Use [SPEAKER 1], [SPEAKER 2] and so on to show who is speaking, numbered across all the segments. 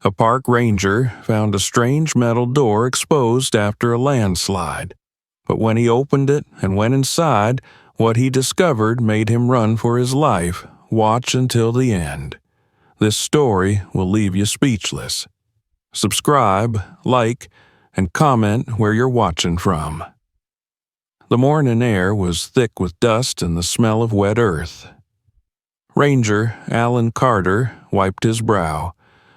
[SPEAKER 1] A park ranger found a strange metal door exposed after a landslide, but when he opened it and went inside, what he discovered made him run for his life. Watch until the end. This story will leave you speechless. Subscribe, like, and comment where you're watching from. The morning air was thick with dust and the smell of wet earth. Ranger Alan Carter wiped his brow,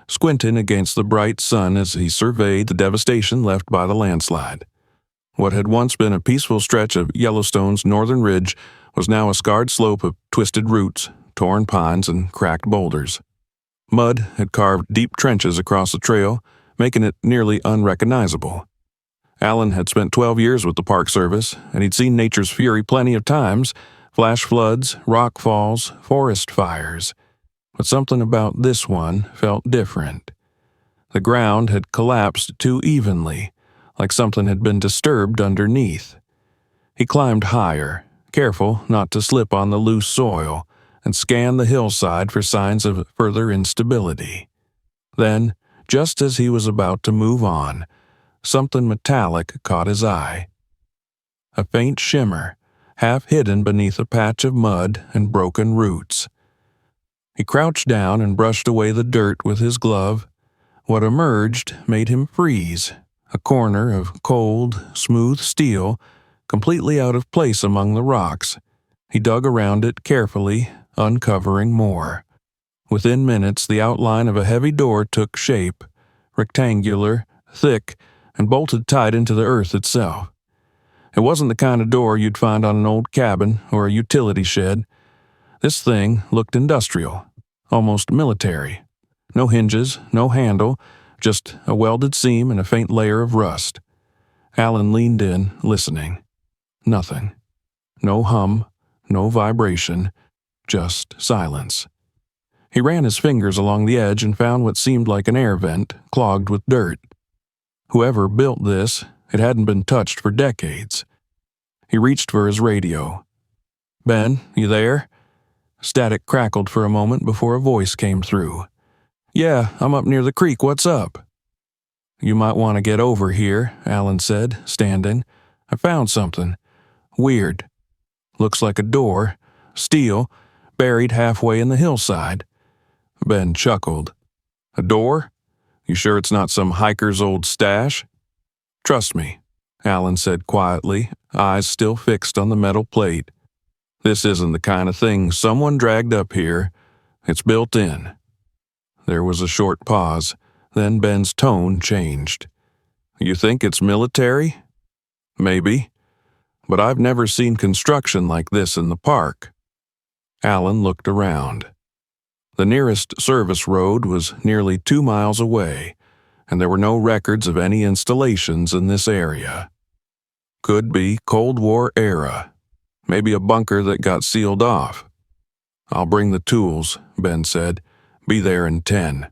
[SPEAKER 1] squinting against the bright sun as he surveyed the devastation left by the landslide. What had once been a peaceful stretch of Yellowstone's northern ridge was now a scarred slope of twisted roots, torn pines, and cracked boulders. Mud had carved deep trenches across the trail, making it nearly unrecognizable. Alan had spent 12 years with the Park Service, and he'd seen nature's fury plenty of times: flash floods, rock falls, forest fires. But something about this one felt different. The ground had collapsed too evenly, like something had been disturbed underneath. He climbed higher, careful not to slip on the loose soil, and scanned the hillside for signs of further instability. Then, just as he was about to move on, something metallic caught his eye. A faint shimmer, half hidden beneath a patch of mud and broken roots. He crouched down and brushed away the dirt with his glove. What emerged made him freeze, a corner of cold, smooth steel, completely out of place among the rocks. He dug around it carefully, uncovering more. Within minutes, the outline of a heavy door took shape, rectangular, thick, and bolted tight into the earth itself. It wasn't the kind of door you'd find on an old cabin or a utility shed. This thing looked industrial, almost military. No hinges, no handle, just a welded seam and a faint layer of rust. Alan leaned in, listening. Nothing. No hum, no vibration, just silence. He ran his fingers along the edge and found what seemed like an air vent, clogged with dirt. Whoever built this, it hadn't been touched for decades. He reached for his radio. "Ben, you there?" Static crackled for a moment before a voice came through. "Yeah, I'm up near the creek. What's up?" "You might want to get over here," Alan said, standing. "I found something. Weird. Looks like a door. Steel, buried halfway in the hillside." Ben chuckled. "A door? You sure it's not some hiker's old stash?" "Trust me," Alan said quietly, eyes still fixed on the metal plate. "This isn't the kind of thing someone dragged up here. It's built in." There was a short pause, then Ben's tone changed. "You think it's military?" "Maybe. But I've never seen construction like this in the park." Alan looked around. The nearest service road was nearly 2 miles away, and there were no records of any installations in this area. Could be Cold War era. Maybe a bunker that got sealed off. "I'll bring the tools," Ben said. "Be there in 10.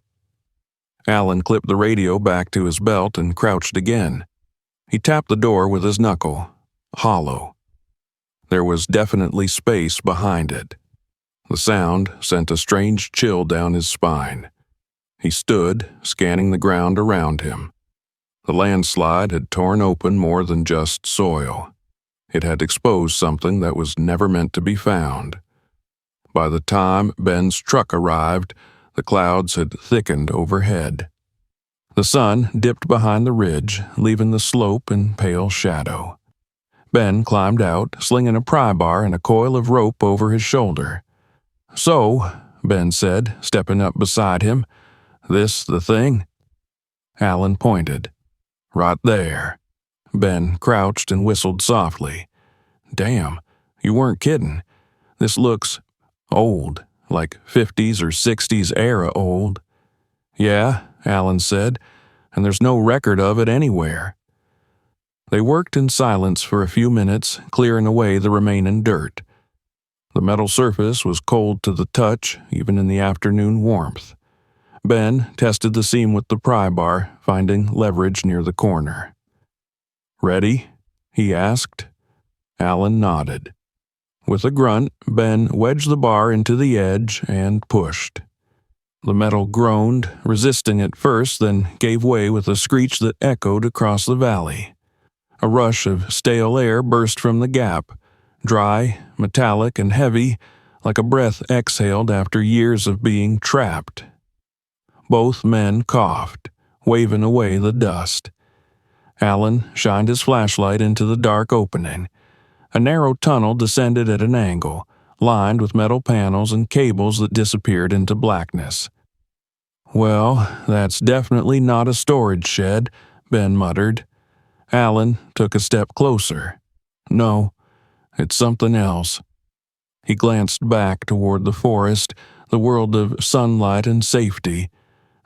[SPEAKER 1] Alan clipped the radio back to his belt and crouched again. He tapped the door with his knuckle. Hollow. There was definitely space behind it. The sound sent a strange chill down his spine. He stood, scanning the ground around him. The landslide had torn open more than just soil. It had exposed something that was never meant to be found. By the time Ben's truck arrived, the clouds had thickened overhead. The sun dipped behind the ridge, leaving the slope in pale shadow. Ben climbed out, slinging a pry bar and a coil of rope over his shoulder. "So," Ben said, stepping up beside him, "this the thing?" Alan pointed. "Right there." Ben crouched and whistled softly. "Damn, you weren't kidding. This looks old, like 50s or 60s era old." "Yeah," Alan said, "and there's no record of it anywhere." They worked in silence for a few minutes, clearing away the remaining dirt. The metal surface was cold to the touch, even in the afternoon warmth. Ben tested the seam with the pry bar, finding leverage near the corner. "Ready?" he asked. Alan nodded. With a grunt, Ben wedged the bar into the edge and pushed. The metal groaned, resisting at first, then gave way with a screech that echoed across the valley. A rush of stale air burst from the gap, dry, metallic, and heavy, like a breath exhaled after years of being trapped. Both men coughed, waving away the dust. Alan shined his flashlight into the dark opening. A narrow tunnel descended at an angle, lined with metal panels and cables that disappeared into blackness. "Well, that's definitely not a storage shed," Ben muttered. Alan took a step closer. "No, it's something else." He glanced back toward the forest, the world of sunlight and safety,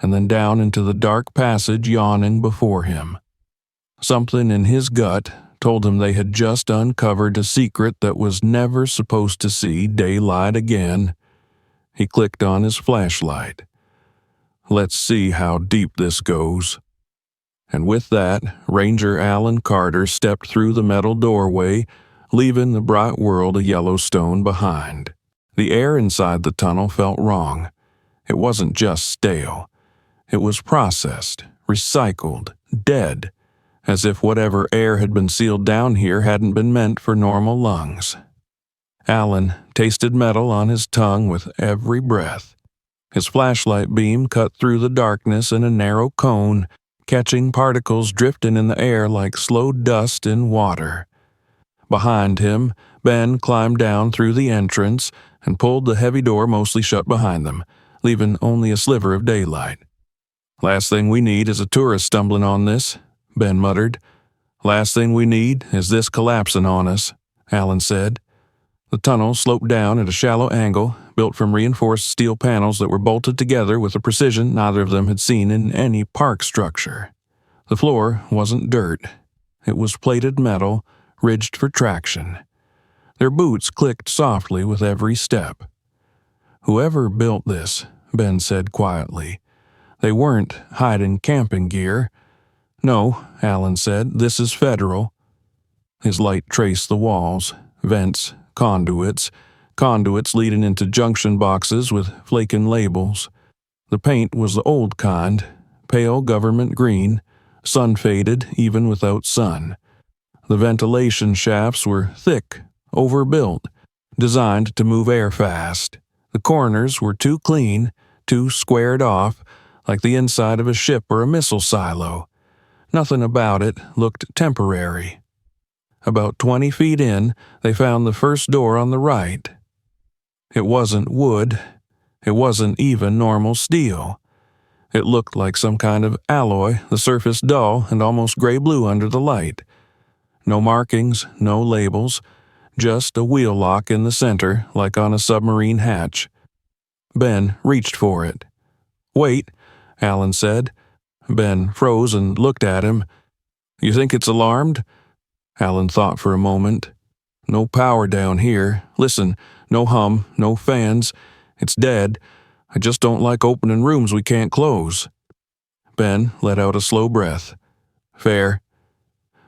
[SPEAKER 1] and then down into the dark passage yawning before him. Something in his gut told him they had just uncovered a secret that was never supposed to see daylight again. He clicked on his flashlight. "Let's see how deep this goes." And with that, Ranger Alan Carter stepped through the metal doorway, leaving the bright world of Yellowstone behind. The air inside the tunnel felt wrong. It wasn't just stale. It was processed, recycled, dead, as if whatever air had been sealed down here hadn't been meant for normal lungs. Alan tasted metal on his tongue with every breath. His flashlight beam cut through the darkness in a narrow cone, catching particles drifting in the air like slow dust in water. Behind him, Ben climbed down through the entrance and pulled the heavy door mostly shut behind them, leaving only a sliver of daylight. "Last thing we need is a tourist stumbling on this," Ben muttered. "Last thing we need is this collapsing on us," Alan said. The tunnel sloped down at a shallow angle, built from reinforced steel panels that were bolted together with a precision neither of them had seen in any park structure. The floor wasn't dirt. It was plated metal, ridged for traction. Their boots clicked softly with every step. "Whoever built this," Ben said quietly, "they weren't hiding camping gear." "No," Alan said, "this is federal." His light traced the walls, vents, conduits leading into junction boxes with flaking labels. The paint was the old kind, pale government green, sun-faded even without sun. The ventilation shafts were thick, overbuilt, designed to move air fast. The corners were too clean, too squared off, like the inside of a ship or a missile silo. Nothing about it looked temporary. About 20 feet in, they found the first door on the right. It wasn't wood. It wasn't even normal steel. It looked like some kind of alloy, the surface dull and almost gray-blue under the light. No markings, no labels, just a wheel lock in the center, like on a submarine hatch. Ben reached for it. "Wait," Alan said. Ben froze and looked at him. "You think it's alarmed?" Alan thought for a moment. "No power down here. Listen, no hum, no fans. It's dead. I just don't like opening rooms we can't close." Ben let out a slow breath. "Fair."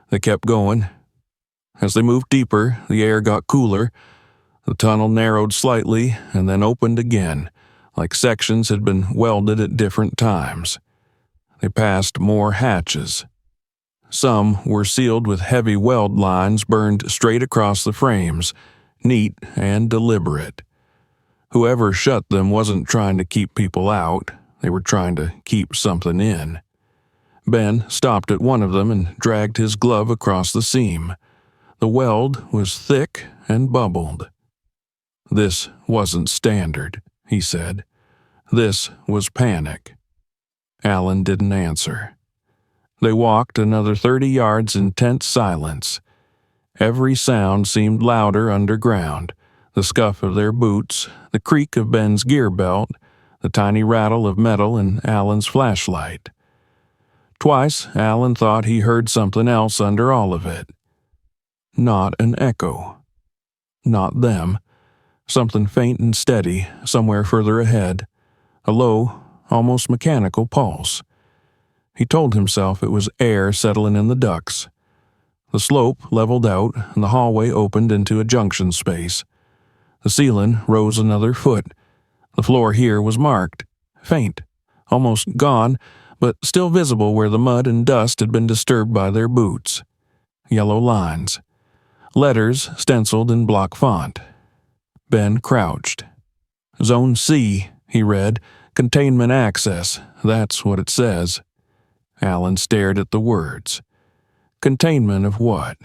[SPEAKER 1] They kept going. As they moved deeper, the air got cooler. The tunnel narrowed slightly and then opened again, like sections had been welded at different times. They passed more hatches. Some were sealed with heavy weld lines burned straight across the frames, neat and deliberate. Whoever shut them wasn't trying to keep people out. They were trying to keep something in. Ben stopped at one of them and dragged his glove across the seam. The weld was thick and bubbled. "This wasn't standard," he said. "This was panic." Alan didn't answer. They walked another 30 yards in tense silence. Every sound seemed louder underground, the scuff of their boots, the creak of Ben's gear belt, the tiny rattle of metal in Alan's flashlight. Twice, Alan thought he heard something else under all of it. Not an echo. Not them. Something faint and steady, somewhere further ahead. A low, almost mechanical pulse. He told himself it was air settling in the ducts. The slope leveled out, and the hallway opened into a junction space. The ceiling rose another foot. The floor here was marked faint, almost gone, but still visible where the mud and dust had been disturbed by their boots. Yellow lines. Letters stenciled in block font. Ben crouched. Zone C, he read. Containment access. That's what it says. Alan stared at the words. Containment of what?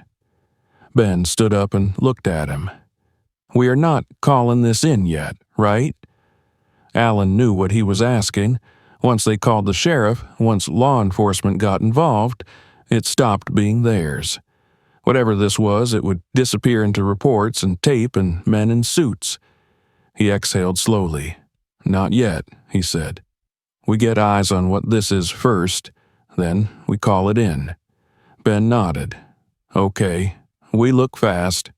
[SPEAKER 1] Ben stood up and looked at him. We are not calling this in yet, right? Alan knew what he was asking. Once they called the sheriff, once law enforcement got involved, it stopped being theirs. Whatever this was, it would disappear into reports and tape and men in suits. He exhaled slowly. Not yet, he said. We get eyes on what this is first, then we call it in. Ben nodded. Okay, we look fast.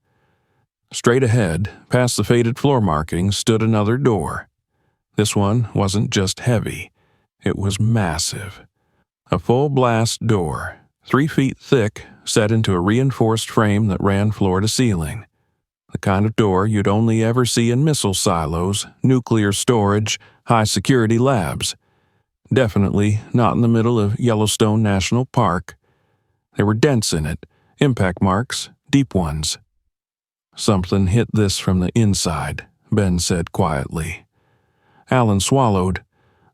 [SPEAKER 1] Straight ahead, past the faded floor markings, stood another door. This one wasn't just heavy. It was massive. A full-blast door, 3 feet thick, set into a reinforced frame that ran floor to ceiling. The kind of door you'd only ever see in missile silos, nuclear storage, high-security labs. Definitely not in the middle of Yellowstone National Park. There were dents in it, impact marks, deep ones. Something hit this from the inside, Ben said quietly. Alan swallowed.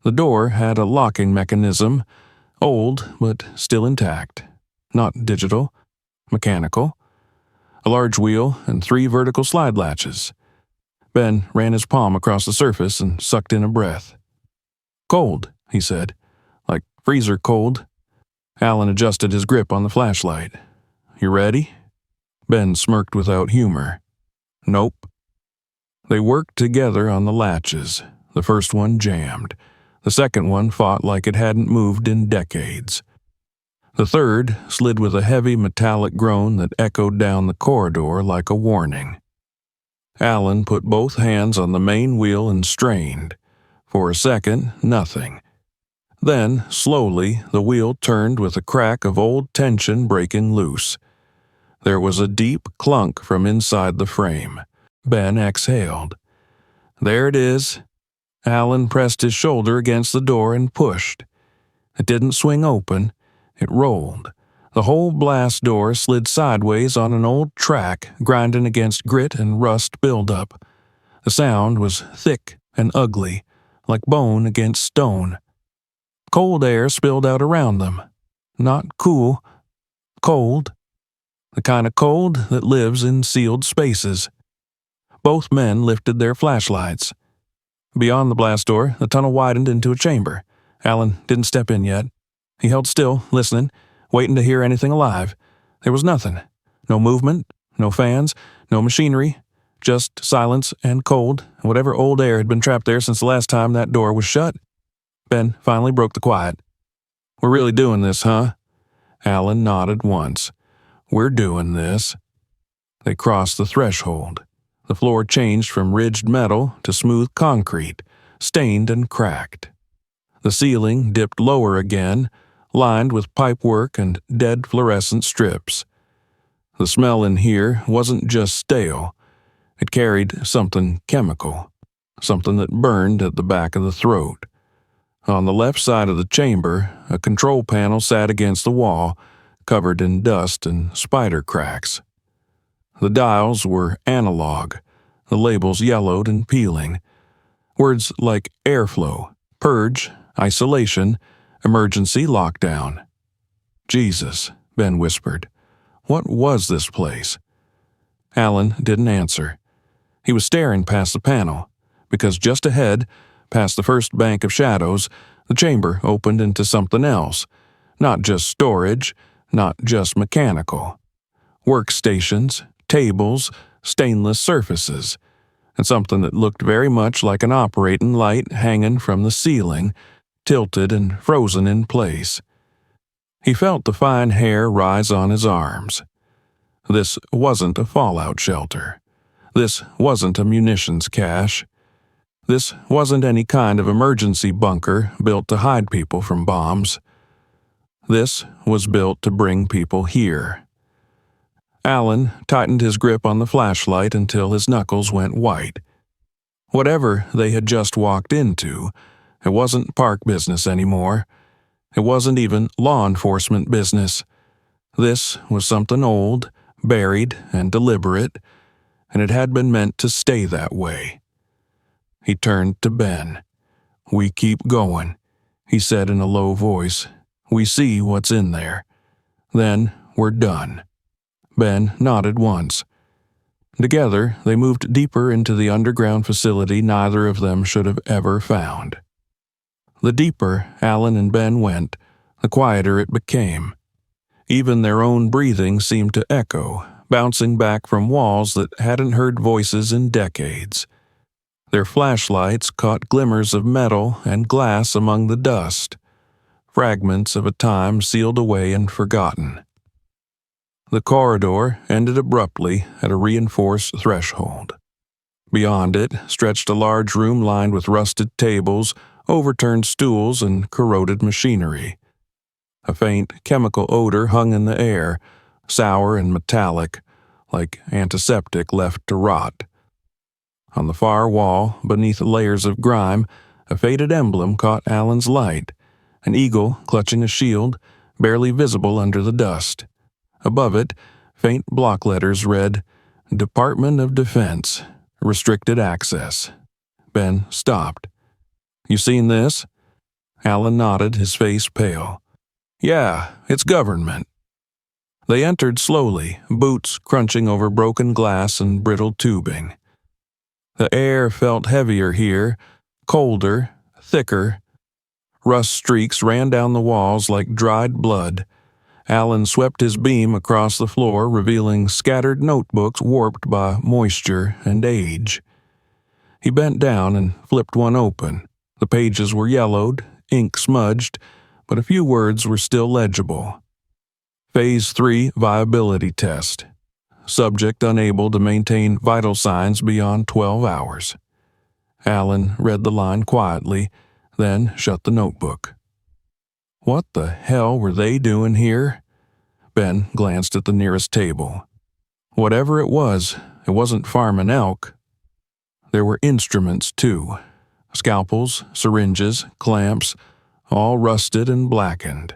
[SPEAKER 1] The door had a locking mechanism, old but still intact. Not digital, mechanical. A large wheel and 3 vertical slide latches. Ben ran his palm across the surface and sucked in a breath. Cold, he said. Like freezer cold. Alan adjusted his grip on the flashlight. You ready? Ben smirked without humor. Nope. They worked together on the latches. The first one jammed. The second one fought like it hadn't moved in decades. The third slid with a heavy metallic groan that echoed down the corridor like a warning. Alan put both hands on the main wheel and strained. For a second, nothing. Then, slowly, the wheel turned with a crack of old tension breaking loose. There was a deep clunk from inside the frame. Ben exhaled. There it is. Alan pressed his shoulder against the door and pushed. It didn't swing open. It rolled. The whole blast door slid sideways on an old track, grinding against grit and rust buildup. The sound was thick and ugly, like bone against stone. Cold air spilled out around them. Not cool. Cold. The kind of cold that lives in sealed spaces. Both men lifted their flashlights. Beyond the blast door, the tunnel widened into a chamber. Alan didn't step in yet. He held still, listening, waiting to hear anything alive. There was nothing. No movement, no fans, no machinery, just silence and cold, and whatever old air had been trapped there since the last time that door was shut. Ben finally broke the quiet. We're really doing this, huh? Alan nodded once. We're doing this. They crossed the threshold. The floor changed from ridged metal to smooth concrete, stained and cracked. The ceiling dipped lower again, lined with pipework and dead fluorescent strips. The smell in here wasn't just stale. It carried something chemical, something that burned at the back of the throat. On the left side of the chamber, a control panel sat against the wall, covered in dust and spider cracks. The dials were analog, the labels yellowed and peeling. Words like airflow, purge, isolation, emergency lockdown. Jesus, Ben whispered. What was this place? Alan didn't answer. He was staring past the panel, because just ahead, past the first bank of shadows, the chamber opened into something else. Not just storage, not just mechanical. Workstations, tables, stainless surfaces, and something that looked very much like an operating light hanging from the ceiling, tilted and frozen in place. He felt the fine hair rise on his arms. This wasn't a fallout shelter. This wasn't a munitions cache. This wasn't any kind of emergency bunker built to hide people from bombs. This was built to bring people here. Alan tightened his grip on the flashlight until his knuckles went white. Whatever they had just walked into, It wasn't park business anymore. It wasn't even law enforcement business. This was something old, buried, and deliberate, and it had been meant to stay that way. He turned to Ben. "We keep going," he said in a low voice. "We see what's in there. Then we're done." Ben nodded once. Together, they moved deeper into the underground facility neither of them should have ever found. The deeper Alan and Ben went, the quieter it became. Even their own breathing seemed to echo, bouncing back from walls that hadn't heard voices in decades. Their flashlights caught glimmers of metal and glass among the dust, fragments of a time sealed away and forgotten. The corridor ended abruptly at a reinforced threshold. Beyond it stretched a large room lined with rusted tables, overturned stools, and corroded machinery. A faint chemical odor hung in the air, sour and metallic, like antiseptic left to rot. On the far wall, beneath layers of grime, a faded emblem caught Alan's light, an eagle clutching a shield, barely visible under the dust. Above it, faint block letters read, "Department of Defense, Restricted Access." Ben stopped. "You seen this?" Alan nodded, his face pale. "Yeah, it's government." They entered slowly, boots crunching over broken glass and brittle tubing. The air felt heavier here, colder, thicker. Rust streaks ran down the walls like dried blood. Alan swept his beam across the floor, revealing scattered notebooks warped by moisture and age. He bent down and flipped one open. The pages were yellowed, ink smudged, but a few words were still legible. Phase 3 Viability Test. Subject unable to maintain vital signs beyond 12 hours. Alan read the line quietly, then shut the notebook. What the hell were they doing here? Ben glanced at the nearest table. Whatever it wasn't farming elk. There were instruments, too. Scalpels, syringes, clamps, all rusted and blackened.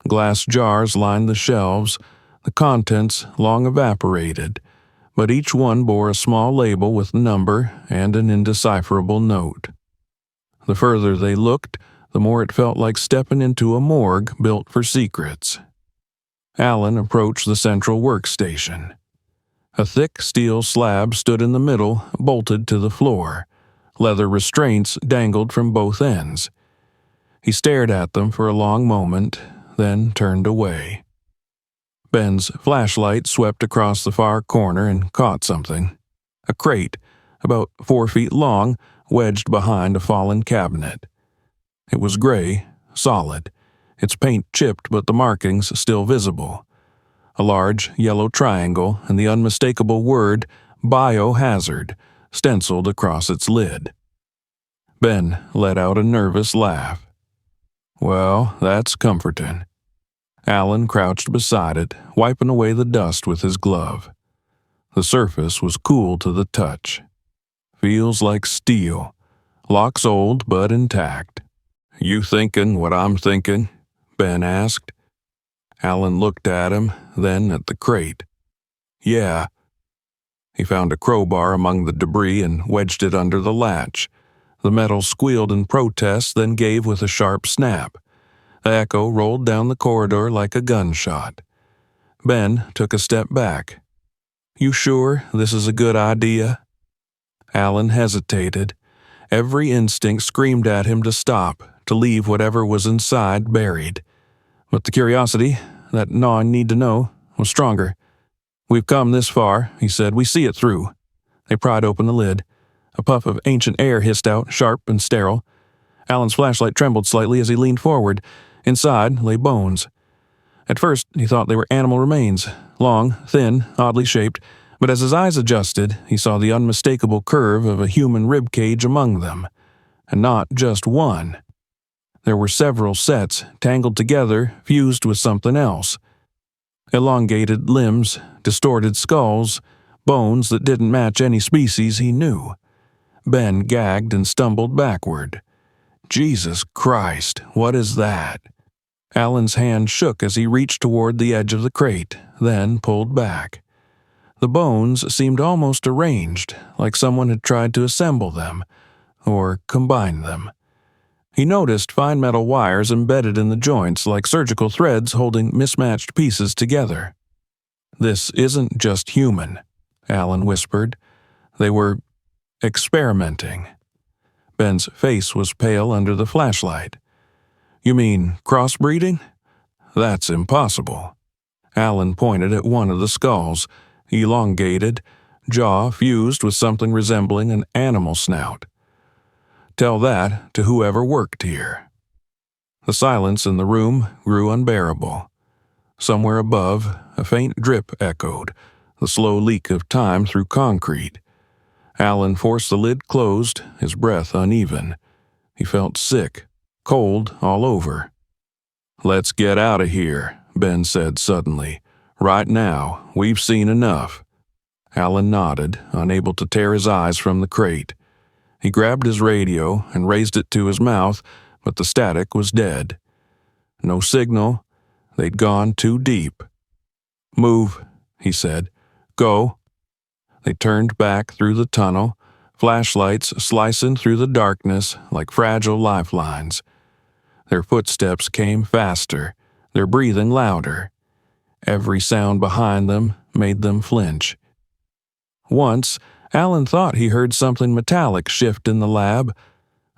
[SPEAKER 1] Glass jars lined the shelves, the contents long evaporated, but each one bore a small label with a number and an indecipherable note. The further they looked, the more it felt like stepping into a morgue built for secrets. Alan approached the central workstation. A thick steel slab stood in the middle, bolted to the floor. Leather restraints dangled from both ends. He stared at them for a long moment, then turned away. Ben's flashlight swept across the far corner and caught something. A crate, about 4 feet long, wedged behind a fallen cabinet. It was gray, solid, its paint chipped but the markings still visible. A large yellow triangle and the unmistakable word "Biohazard" stenciled across its lid. Ben let out a nervous laugh. Well, that's comforting. Alan crouched beside it, wiping away the dust with his glove. The surface was cool to the touch. Feels like steel. Lock's old but intact. You thinking what I'm thinking? Ben asked. Alan looked at him, then at the crate. Yeah. He found a crowbar among the debris and wedged it under the latch. The metal squealed in protest, then gave with a sharp snap. The echo rolled down the corridor like a gunshot. Ben took a step back. You sure this is a good idea? Alan hesitated. Every instinct screamed at him to stop, to leave whatever was inside buried. But the curiosity, that gnawing need to know, was stronger. We've come this far, he said. We see it through. They pried open the lid. A puff of ancient air hissed out, sharp and sterile. Alan's flashlight trembled slightly as he leaned forward. Inside lay bones. At first, he thought they were animal remains, long, thin, oddly shaped, but as his eyes adjusted, he saw the unmistakable curve of a human rib cage among them. And not just one. There were several sets, tangled together, fused with something else. Elongated limbs, distorted skulls, bones that didn't match any species he knew. Ben gagged and stumbled backward. Jesus Christ, what is that? Alan's hand shook as he reached toward the edge of the crate, then pulled back. The bones seemed almost arranged, like someone had tried to assemble them, or combine them. He noticed fine metal wires embedded in the joints like surgical threads holding mismatched pieces together. "This isn't just human," Alan whispered. "They were experimenting." Ben's face was pale under the flashlight. "You mean crossbreeding? That's impossible." Alan pointed at one of the skulls, elongated, jaw fused with something resembling an animal snout. "Tell that to whoever worked here." The silence in the room grew unbearable. Somewhere above, a faint drip echoed, the slow leak of time through concrete. Alan forced the lid closed, his breath uneven. He felt sick, cold all over. "Let's get out of here," Ben said suddenly. "Right now, we've seen enough." Alan nodded, unable to tear his eyes from the crate. He grabbed his radio and raised it to his mouth, but the static was dead. No signal. They'd gone too deep. "Move," he said. "Go." They turned back through the tunnel, flashlights slicing through the darkness like fragile lifelines. Their footsteps came faster, their breathing louder. Every sound behind them made them flinch. Once, Alan thought he heard something metallic shift in the lab,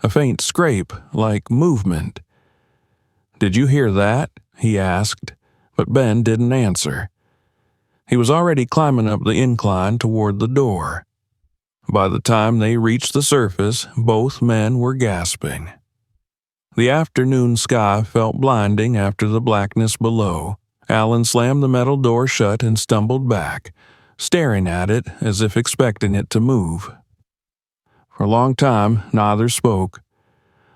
[SPEAKER 1] a faint scrape like movement. "Did you hear that?" he asked, but Ben didn't answer. He was already climbing up the incline toward the door. By the time they reached the surface, both men were gasping. The afternoon sky felt blinding after the blackness below. Alan slammed the metal door shut and stumbled back, staring at it as if expecting it to move. For a long time, neither spoke.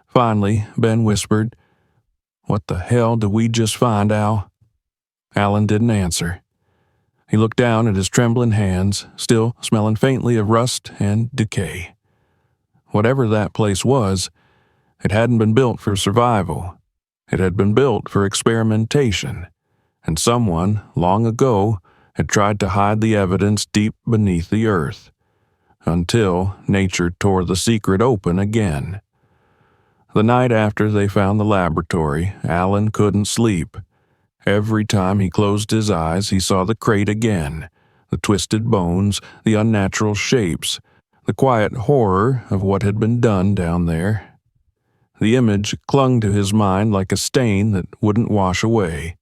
[SPEAKER 1] Finally, Ben whispered, "What the hell did we just find, Al?" Alan didn't answer. He looked down at his trembling hands, still smelling faintly of rust and decay. Whatever that place was, it hadn't been built for survival. It had been built for experimentation, and someone, long ago, had tried to hide the evidence deep beneath the earth, until nature tore the secret open again. The night after they found the laboratory, Alan couldn't sleep. Every time he closed his eyes, he saw the crate again, the twisted bones, the unnatural shapes, the quiet horror of what had been done down there. The image clung to his mind like a stain that wouldn't wash away.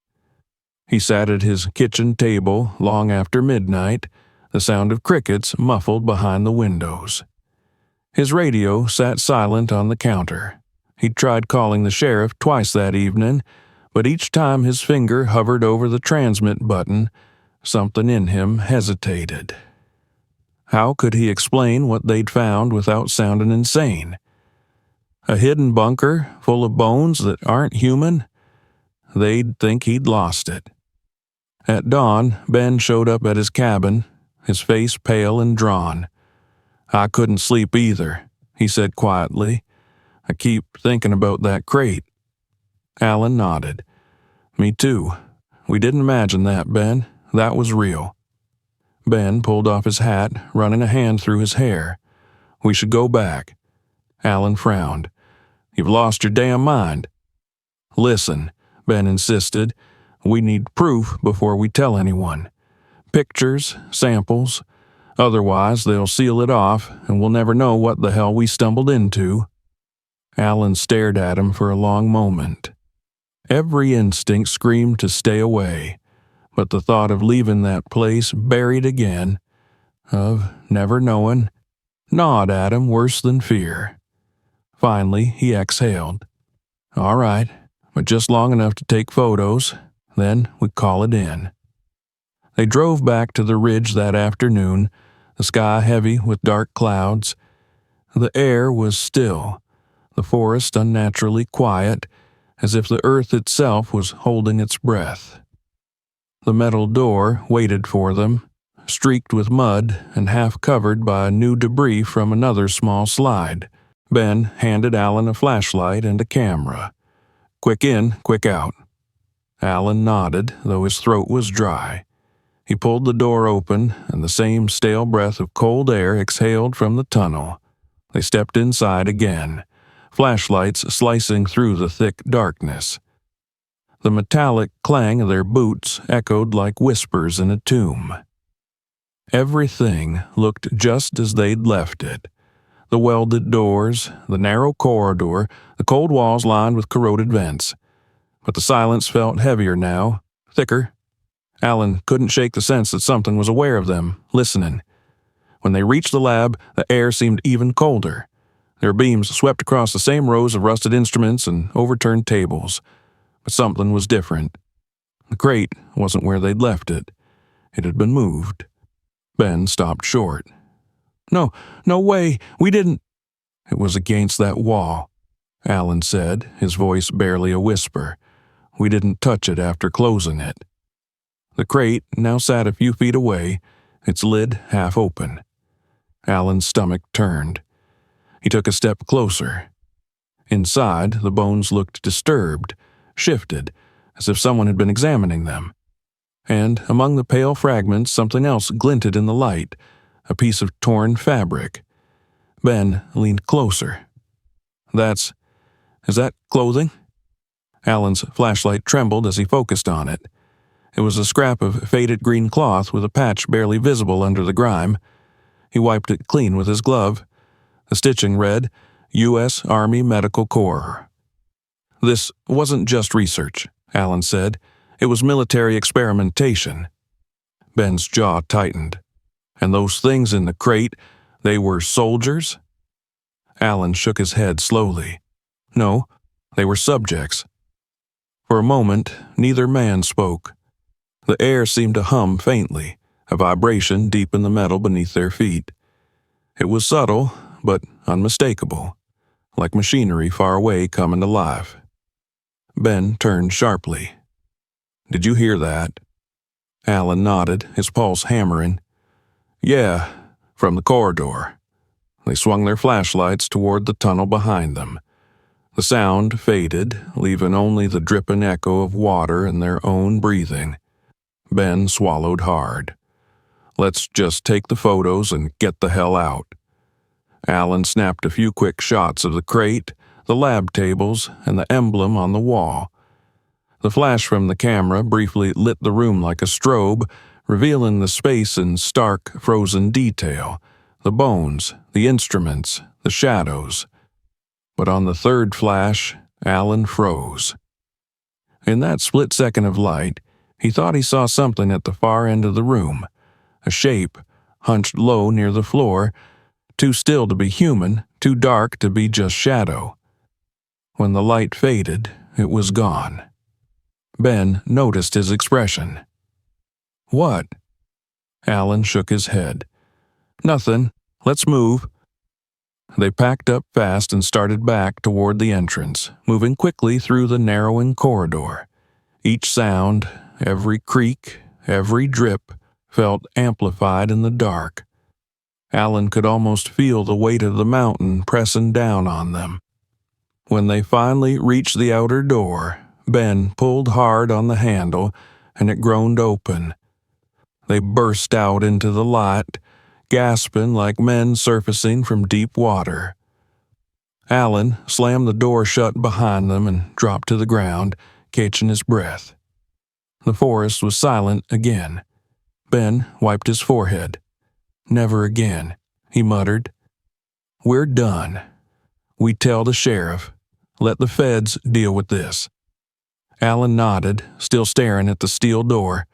[SPEAKER 1] He sat at his kitchen table long after midnight, the sound of crickets muffled behind the windows. His radio sat silent on the counter. He'd tried calling the sheriff twice that evening, but each time his finger hovered over the transmit button, something in him hesitated. How could he explain what they'd found without sounding insane? A hidden bunker full of bones that aren't human? They'd think he'd lost it. At dawn, Ben showed up at his cabin, his face pale and drawn. "I couldn't sleep either," he said quietly. "I keep thinking about that crate." Alan nodded. "Me too. We didn't imagine that, Ben. That was real." Ben pulled off his hat, running a hand through his hair. "We should go back." Alan frowned. "You've lost your damn mind." "Listen," Ben insisted. "We need proof before we tell anyone. Pictures, samples. Otherwise, they'll seal it off, and we'll never know what the hell we stumbled into." Alan stared at him for a long moment. Every instinct screamed to stay away, but the thought of leaving that place buried again, of never knowing, gnawed at him worse than fear. Finally, he exhaled. "All right, but just long enough to take photos, then we call it in." They drove back to the ridge that afternoon, the sky heavy with dark clouds. The air was still, the forest unnaturally quiet, as if the earth itself was holding its breath. The metal door waited for them, streaked with mud and half covered by new debris from another small slide. Ben handed Alan a flashlight and a camera. Quick in, quick out. Alan nodded, though his throat was dry. He pulled the door open, and the same stale breath of cold air exhaled from the tunnel. They stepped inside again, flashlights slicing through the thick darkness. The metallic clang of their boots echoed like whispers in a tomb. Everything looked just as they'd left it. The welded doors, the narrow corridor, the cold walls lined with corroded vents. But the silence felt heavier now, thicker. Alan couldn't shake the sense that something was aware of them, listening. When they reached the lab, the air seemed even colder. Their beams swept across the same rows of rusted instruments and overturned tables. But something was different. The crate wasn't where they'd left it. It had been moved. Ben stopped short. No way, we didn't. It was against that wall, Alan said, his voice barely a whisper. We didn't touch it after closing it. The crate now sat a few feet away, its lid half open. Alan's stomach turned. He took a step closer. Inside, the bones looked disturbed, shifted, as if someone had been examining them. And among the pale fragments, something else glinted in the light, a piece of torn fabric. Ben leaned closer. Is that clothing? Alan's flashlight trembled as he focused on it. It was a scrap of faded green cloth with a patch barely visible under the grime. He wiped it clean with his glove. The stitching read, U.S. Army Medical Corps. This wasn't just research, Alan said. It was military experimentation. Ben's jaw tightened. And those things in the crate, they were soldiers? Alan shook his head slowly. No, they were subjects. For a moment, neither man spoke. The air seemed to hum faintly, a vibration deep in the metal beneath their feet. It was subtle, but unmistakable, like machinery far away coming to life. Ben turned sharply. Did you hear that? Alan nodded, his pulse hammering. Yeah, from the corridor. They swung their flashlights toward the tunnel behind them. The sound faded, leaving only the dripping echo of water and their own breathing. Ben swallowed hard. Let's just take the photos and get the hell out. Alan snapped a few quick shots of the crate, the lab tables, and the emblem on the wall. The flash from the camera briefly lit the room like a strobe, revealing the space in stark, frozen detail, the bones, the instruments, the shadows. But on the third flash, Alan froze. In that split second of light, he thought he saw something at the far end of the room, a shape, hunched low near the floor, too still to be human, too dark to be just shadow. When the light faded, it was gone. Ben noticed his expression. What? Alan shook his head. Nothing. Let's move. They packed up fast and started back toward the entrance, moving quickly through the narrowing corridor. Each sound, every creak, every drip, felt amplified in the dark. Alan could almost feel the weight of the mountain pressing down on them. When they finally reached the outer door, Ben pulled hard on the handle, and it groaned open. They burst out into the light, gasping like men surfacing from deep water. Alan slammed the door shut behind them and dropped to the ground, catching his breath. The forest was silent again. Ben wiped his forehead. Never again, he muttered. We're done. We tell the sheriff. Let the feds deal with this. Alan nodded, still staring at the steel door.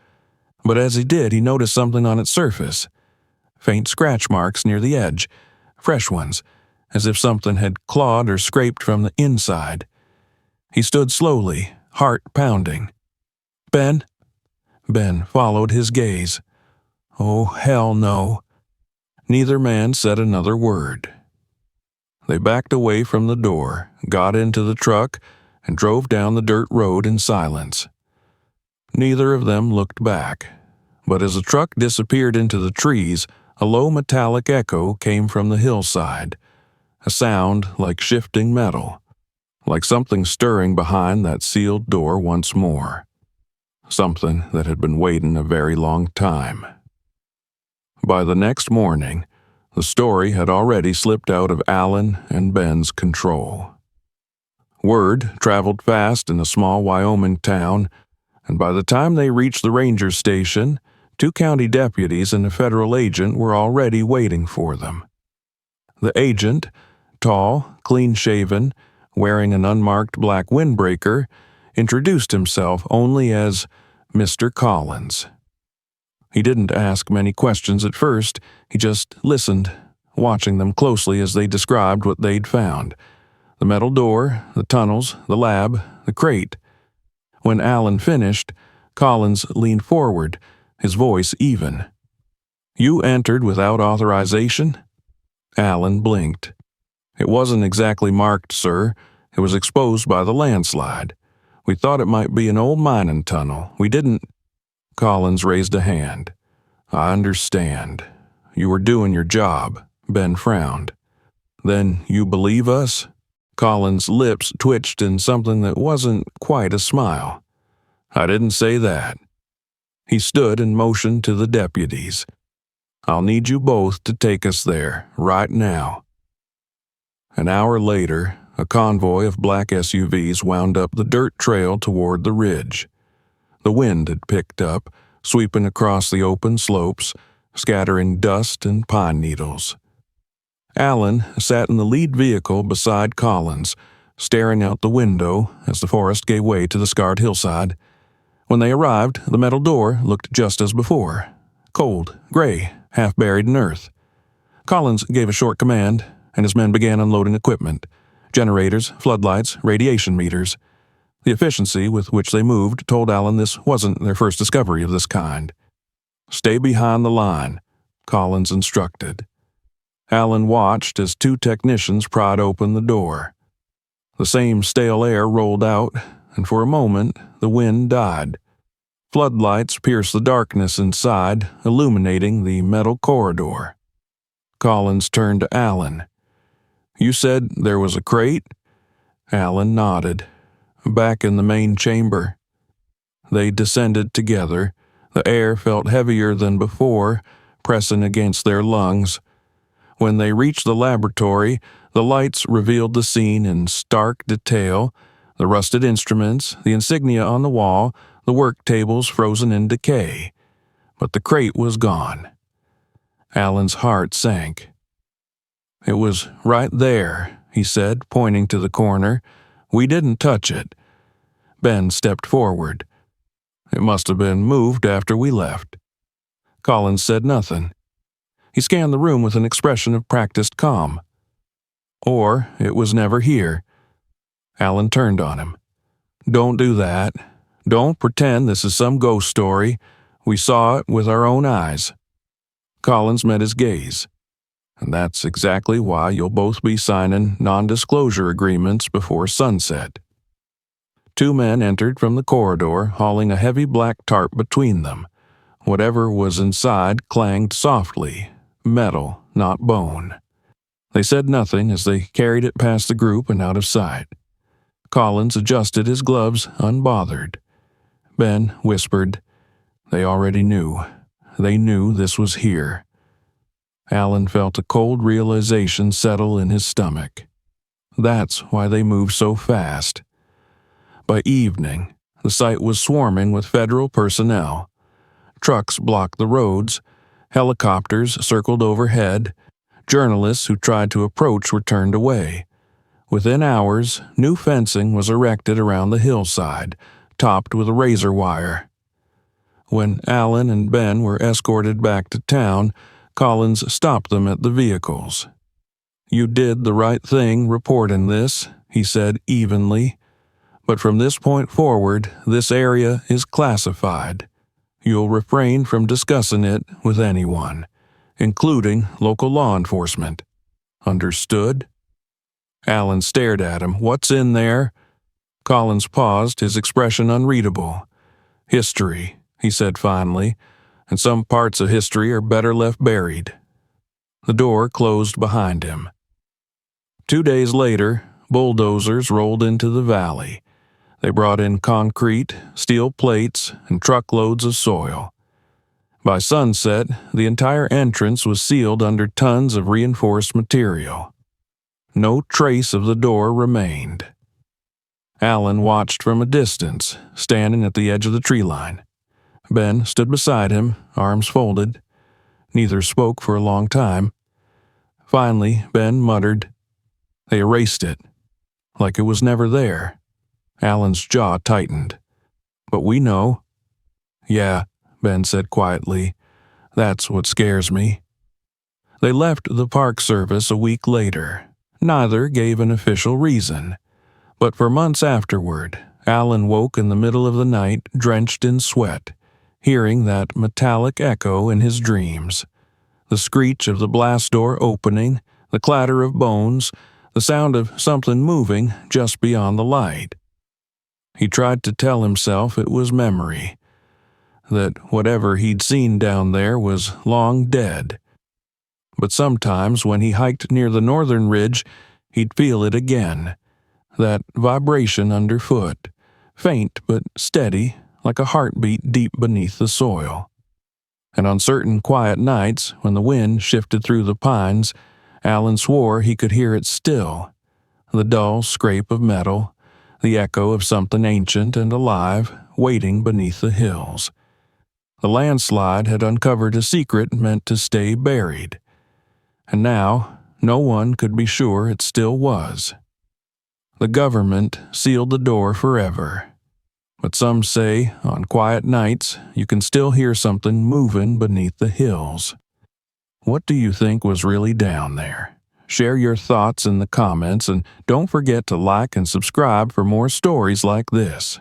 [SPEAKER 1] But as he did, he noticed something on its surface. Faint scratch marks near the edge, fresh ones, as if something had clawed or scraped from the inside. He stood slowly, heart pounding. Ben? Ben followed his gaze. Oh, hell no. Neither man said another word. They backed away from the door, got into the truck, and drove down the dirt road in silence. Neither of them looked back, but as the truck disappeared into the trees, a low metallic echo came from the hillside, a sound like shifting metal, like something stirring behind that sealed door once more. Something that had been waiting a very long time. By the next morning, the story had already slipped out of Alan and Ben's control. Word traveled fast in a small Wyoming town, and by the time they reached the ranger station, 2 county deputies and a federal agent were already waiting for them. The agent, tall, clean-shaven, wearing an unmarked black windbreaker, introduced himself only as Mr. Collins. He didn't ask many questions at first, he just listened, watching them closely as they described what they'd found. The metal door, the tunnels, the lab, the crate. When Alan finished, Collins leaned forward, his voice even. "You entered without authorization?" Alan blinked. "It wasn't exactly marked, sir. It was exposed by the landslide. We thought it might be an old mining tunnel. We didn't—" Collins raised a hand. "I understand. You were doing your job." Ben frowned. "Then you believe us?" Collins' lips twitched in something that wasn't quite a smile. "I didn't say that." He stood and motioned to the deputies. "I'll need you both to take us there, right now." An hour later, a convoy of black SUVs wound up the dirt trail toward the ridge. The wind had picked up, sweeping across the open slopes, scattering dust and pine needles. Alan sat in the lead vehicle beside Collins, staring out the window as the forest gave way to the scarred hillside. When they arrived, the metal door looked just as before, cold, gray, half buried in earth. Collins gave a short command, and his men began unloading equipment: generators, floodlights, radiation meters. The efficiency with which they moved told Alan this wasn't their first discovery of this kind. "Stay behind the line," Collins instructed. Alan watched as 2 technicians pried open the door. The same stale air rolled out, and for a moment the wind died. Floodlights pierced the darkness inside, illuminating the metal corridor. Collins turned to Alan. "You said there was a crate?" Alan nodded. "Back in the main chamber." They descended together. The air felt heavier than before, pressing against their lungs. When they reached the laboratory, the lights revealed the scene in stark detail: the rusted instruments, the insignia on the wall, the work tables frozen in decay. But the crate was gone. Alan's heart sank. "It was right there," he said, pointing to the corner. "We didn't touch it." Ben stepped forward. "It must have been moved after we left." Collins said nothing. He scanned the room with an expression of practiced calm. "Or it was never here." Alan turned on him. "Don't do that. Don't pretend this is some ghost story. We saw it with our own eyes." Collins met his gaze. "And that's exactly why you'll both be signing non-disclosure agreements before sunset." 2 men entered from the corridor, hauling a heavy black tarp between them. Whatever was inside clanged softly, metal, not bone. They said nothing as they carried it past the group and out of sight. Collins adjusted his gloves, unbothered. Ben whispered, "They already knew. They knew this was here." Alan felt a cold realization settle in his stomach. That's why they moved so fast. By evening, the site was swarming with federal personnel. Trucks blocked the roads, helicopters circled overhead, journalists who tried to approach were turned away. Within hours, new fencing was erected around the hillside, topped with razor wire. When Alan and Ben were escorted back to town, Collins stopped them at the vehicles. "You did the right thing reporting this," he said evenly. "But from this point forward, this area is classified. You'll refrain from discussing it with anyone, including local law enforcement. Understood?" Alan stared at him. "What's in there?" Collins paused, his expression unreadable. "History," he said finally, "and some parts of history are better left buried." The door closed behind him. 2 days later, bulldozers rolled into the valley. They brought in concrete, steel plates, and truckloads of soil. By sunset, the entire entrance was sealed under tons of reinforced material. No trace of the door remained. Alan watched from a distance, standing at the edge of the tree line. Ben stood beside him, arms folded. Neither spoke for a long time. Finally, Ben muttered, "They erased it, like it was never there." Alan's jaw tightened. "But we know." "Yeah," Ben said quietly. "That's what scares me." They left the Park Service a week later. Neither gave an official reason. But for months afterward, Alan woke in the middle of the night drenched in sweat, hearing that metallic echo in his dreams. The screech of the blast door opening, the clatter of bones, the sound of something moving just beyond the light. He tried to tell himself it was memory, that whatever he'd seen down there was long dead. But sometimes when he hiked near the northern ridge, he'd feel it again, that vibration underfoot, faint but steady, like a heartbeat deep beneath the soil. And on certain quiet nights, when the wind shifted through the pines, Alan swore he could hear it still, the dull scrape of metal, the echo of something ancient and alive waiting beneath the hills. The landslide had uncovered a secret meant to stay buried, and now no one could be sure it still was. The government sealed the door forever, but some say on quiet nights you can still hear something moving beneath the hills. What do you think was really down there? Share your thoughts in the comments, and don't forget to like and subscribe for more stories like this.